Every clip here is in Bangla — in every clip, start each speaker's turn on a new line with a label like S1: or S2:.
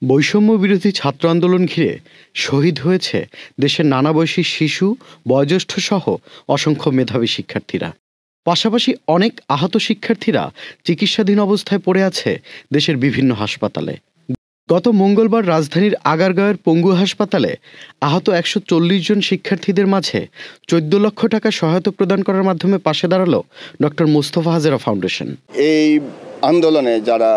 S1: বৈষম্য বিরোধী ছাত্র আন্দোলন ঘিরে শহীদ হয়েছে দেশের নানা বয়সী শিশু, বয়োজ্যেষ্ঠ সহ অসংখ্য মেধাবী শিক্ষার্থীরা। পাশাপাশি অনেক আহত শিক্ষার্থীরা চিকিৎসাধীন অবস্থায় পড়ে আছে দেশের বিভিন্ন হাসপাতালে। গত মঙ্গলবার রাজধানীর আগারগাঁওয়ের পঙ্গু হাসপাতালে আহত ১৪০ জন শিক্ষার্থীদের মাঝে ১৪ লক্ষ টাকা সহায়তা প্রদান করার মাধ্যমে পাশে দাঁড়ালো ডক্টর মোস্তফা হাজেরা ফাউন্ডেশন।
S2: এই আন্দোলনে যারা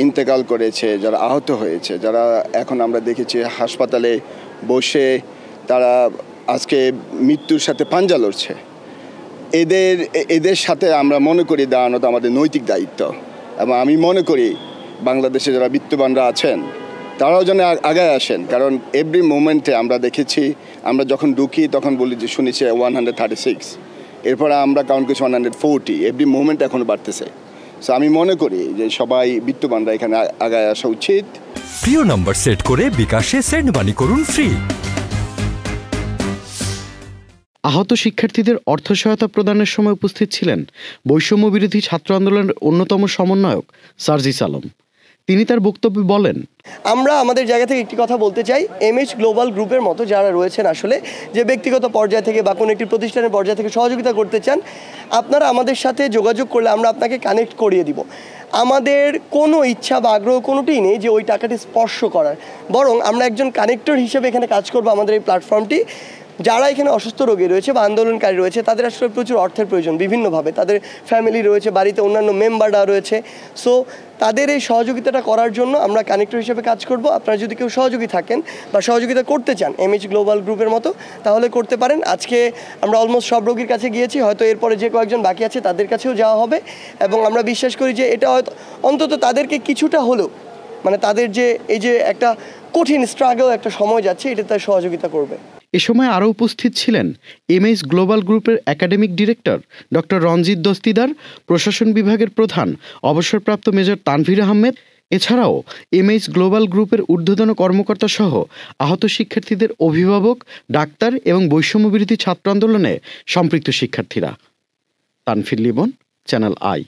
S2: ইন্তেকাল করেছে, যারা আহত হয়েছে, যারা এখন আমরা দেখেছি হাসপাতালে বসে তারা আজকে মৃত্যুর সাথে পাঞ্জা লড়ছে, এদের সাথে আমরা মনে করি দাঁড়ানো তো আমাদের নৈতিক দায়িত্ব। এবং আমি মনে করি বাংলাদেশে যারা বিত্তবানরা আছেন তারাও যেন আগায় আসেন, কারণ এভরি মোমেন্টে আমরা দেখেছি, আমরা যখন ঢুকি তখন বলি যে শুনেছি 136, এরপরে আমরা কাউন্ট করছি 140, এভরি মোমেন্ট এখন বাড়তেছে। সো আমি মনে করি যে সবাই বিত্তবানরা এখানে আগায় আসা উচিত।
S3: প্রিয় নাম্বার সেট করে বিকাশে সেন্ড মানি করুন ফ্রি।
S1: আহত শিক্ষার্থীদের অর্থ সহায়তা প্রদানের সময় উপস্থিত ছিলেন বৈষম্য বিরোধী ছাত্র আন্দোলনের অন্যতম সমন্বয়ক সার্জিস আলম। তিনি তার বক্তব্যে বলেন,
S4: আমরা আমাদের জায়গা থেকে একটি কথা বলতে চাই, এমএইচ গ্লোবাল গ্রুপের মতো যারা রয়েছেন আসলে যে ব্যক্তিগত পর্যায় থেকে বা কোনো একটি প্রতিষ্ঠানের পর্যায় থেকে সহযোগিতা করতে চান, আপনারা আমাদের সাথে যোগাযোগ করলে আমরা আপনাকে কানেক্ট করিয়ে দিব। আমাদের কোনো ইচ্ছা বা আগ্রহ কোনোটিই নেই যে ওই টাকাটি স্পর্শ করার, বরং আমরা একজন কানেক্টর হিসেবে এখানে কাজ করব। আমাদের এই প্ল্যাটফর্মটি যারা এখানে অসুস্থ রোগী রয়েছে বা আন্দোলনকারী রয়েছে তাদের আসলে প্রচুর অর্থের প্রয়োজন, বিভিন্নভাবে তাদের ফ্যামিলি রয়েছে, বাড়িতে অন্যান্য মেম্বাররা রয়েছে। সো তাদের এই সহযোগিতাটা করার জন্য আমরা কানেক্টর হিসেবে কাজ করব। আপনারা যদি কেউ সহযোগী থাকেন বা সহযোগিতা করতে চান এমএইচ গ্লোবাল গ্রুপের মতো, তাহলে করতে পারেন। আজকে আমরা অলমোস্ট সব রোগীর কাছে গিয়েছি, হয়তো এরপরে যে কয়েকজন বাকি আছে তাদের কাছেও যাওয়া হবে, এবং আমরা বিশ্বাস করি যে এটা হয়তো অন্তত তাদেরকে কিছুটা হলেও, মানে তাদের যে এই যে একটা কঠিন স্ট্রাগল একটা সময় যাচ্ছে, এটা তার সহযোগিতা করবে।
S1: এ সময় আরও উপস্থিত ছিলেন এমএইচ গ্লোবাল গ্রুপের একাডেমিক ডিরেক্টর ডক্টর রঞ্জিত দস্তিদার, প্রশাসন বিভাগের প্রধান অবসরপ্রাপ্ত মেজর তানভীর আহমেদ, এছাড়াও এমএইচ গ্লোবাল গ্রুপের ঊর্ধ্বতন কর্মকর্তা সহ আহত শিক্ষার্থীদের অভিভাবক, ডাক্তার এবং বৈষম্য বিরোধী ছাত্র আন্দোলনে সম্পৃক্ত শিক্ষার্থীরা। Tanvir Limon, channel I.